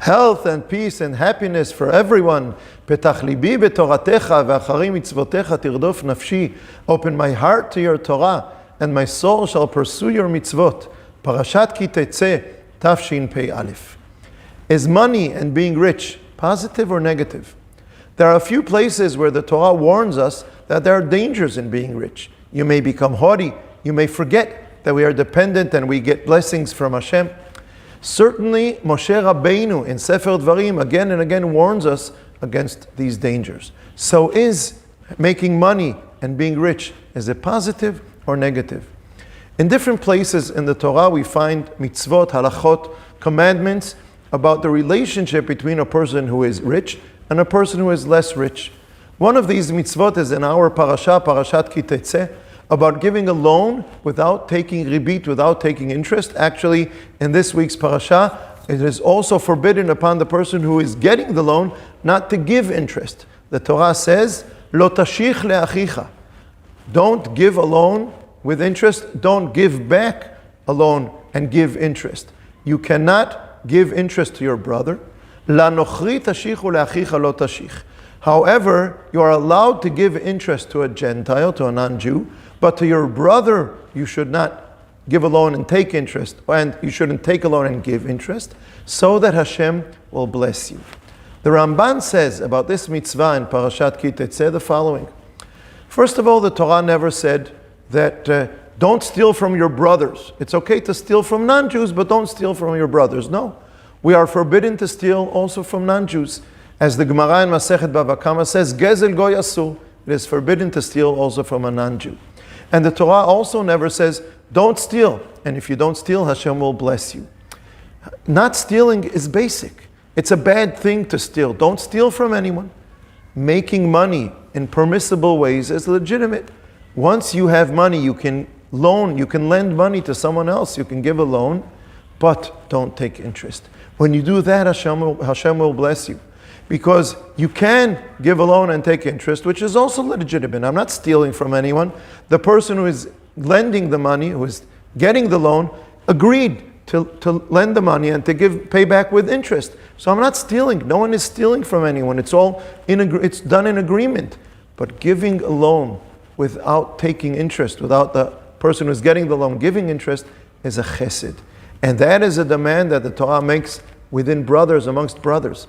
health and peace and happiness for everyone. פתח ליבי בתורתך ואחרי מצוותיך תרדוף נפשי. Open my heart to your Torah, and my soul shall pursue your mitzvot. פרשת כי תצא, תשפ"א. Is money and being rich positive or negative? There are a few places where the Torah warns us that there are dangers in being rich. You may become haughty. You may forget that we are dependent and we get blessings from Hashem. Certainly, Moshe Rabbeinu in Sefer Dvarim again and again warns us against these dangers. So is making money and being rich, is it positive or negative? In different places in the Torah we find mitzvot, halachot, commandments about the relationship between a person who is rich and a person who is less rich. One of these mitzvot is in our parasha, Parashat Ki Tetzeh, about giving a loan without taking ribit, without taking interest. Actually, in this week's parasha, it is also forbidden upon the person who is getting the loan not to give interest. The Torah says, Lo tashich le'achicha. Don't give a loan with interest. Don't give back a loan and give interest. You cannot give interest to your brother. La nochri tashichu le'achicha lo tashich. However, you are allowed to give interest to a Gentile, to a non-Jew, but to your brother, you should not give a loan and take interest, and you shouldn't take a loan and give interest, so that Hashem will bless you. The Ramban says about this mitzvah in Parashat Ki Tetzeh the following. First of all, the Torah never said that don't steal from your brothers. It's okay to steal from non-Jews, but don't steal from your brothers. No. We are forbidden to steal also from non-Jews. As the Gemara in Masechet Bava Kama says, Gezel goy asur. It is forbidden to steal also from a non-Jew. And the Torah also never says, don't steal. And if you don't steal, Hashem will bless you. Not stealing is basic. It's a bad thing to steal. Don't steal from anyone. Making money in permissible ways is legitimate. Once you have money, you can lend money to someone else. You can give a loan, but don't take interest. When you do that, Hashem will bless you. Because you can give a loan and take interest, which is also legitimate. I'm not stealing from anyone. The person who is lending the money, who is getting the loan, agreed to lend the money and to pay back with interest. So I'm not stealing. No one is stealing from anyone. It's done in agreement. But giving a loan without taking interest, without the person who's getting the loan giving interest, is a chesed. And that is a demand that the Torah makes within brothers, amongst brothers.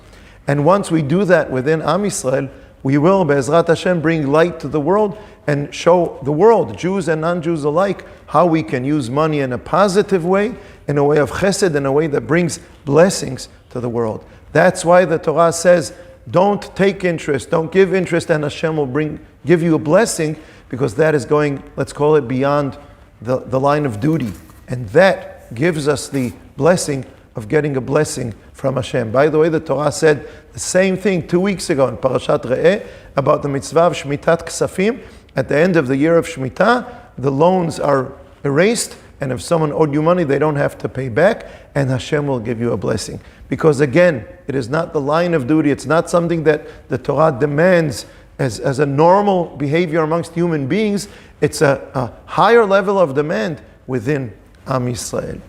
And once we do that within Am Yisrael, we will, Be'ezrat Hashem, bring light to the world and show the world, Jews and non-Jews alike, how we can use money in a positive way, in a way of chesed, in a way that brings blessings to the world. That's why the Torah says, don't take interest, don't give interest, and Hashem will give you a blessing, because that is going, let's call it, beyond the line of duty. And that gives us the blessing of getting a blessing from Hashem. By the way, the Torah said the same thing 2 weeks ago in Parashat Re'eh about the mitzvah of Shmitat Ksafim. At the end of the year of Shemitah, the loans are erased, and if someone owed you money, they don't have to pay back, and Hashem will give you a blessing. Because again, it is not the line of duty, it's not something that the Torah demands as a normal behavior amongst human beings. It's a higher level of demand within Am Yisrael.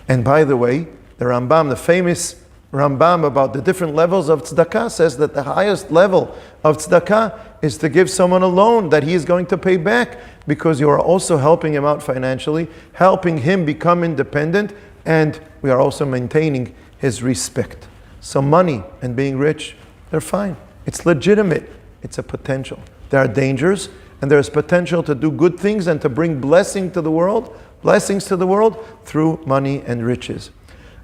And by the way, the Rambam, the famous Rambam about the different levels of tzedakah, says that the highest level of tzedakah is to give someone a loan that he is going to pay back, because you are also helping him out financially, helping him become independent, and we are also maintaining his respect. So money and being rich, they're fine. It's legitimate. It's a potential. There are dangers, and there is potential to do good things and to bring blessings to the world through money and riches.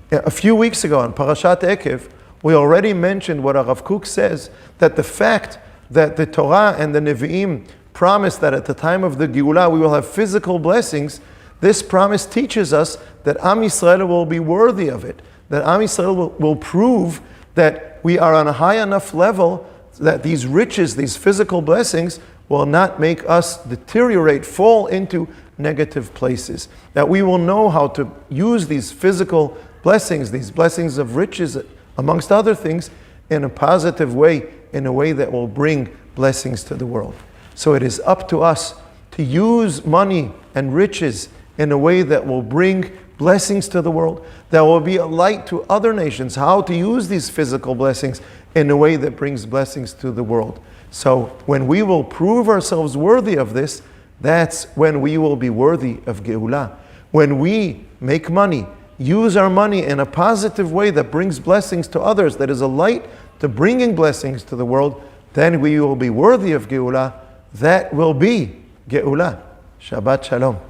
A few weeks ago in Parashat Ekev, we already mentioned what Rav Kook says, that the fact that the Torah and the Nevi'im promise that at the time of the Geulah we will have physical blessings, this promise teaches us that Am Yisrael will be worthy of it, that Am Yisrael will prove that we are on a high enough level that these riches, these physical blessings, will not make us deteriorate, fall into negative places. That we will know how to use these physical blessings, these blessings of riches, amongst other things, in a positive way, in a way that will bring blessings to the world. So it is up to us to use money and riches in a way that will bring blessings to the world. There will be a light to other nations, how to use these physical blessings in a way that brings blessings to the world. So when we will prove ourselves worthy of this, that's when we will be worthy of Geulah. When we make money, use our money in a positive way that brings blessings to others, that is a light to bringing blessings to the world, then we will be worthy of Geulah. That will be Geulah. Shabbat Shalom.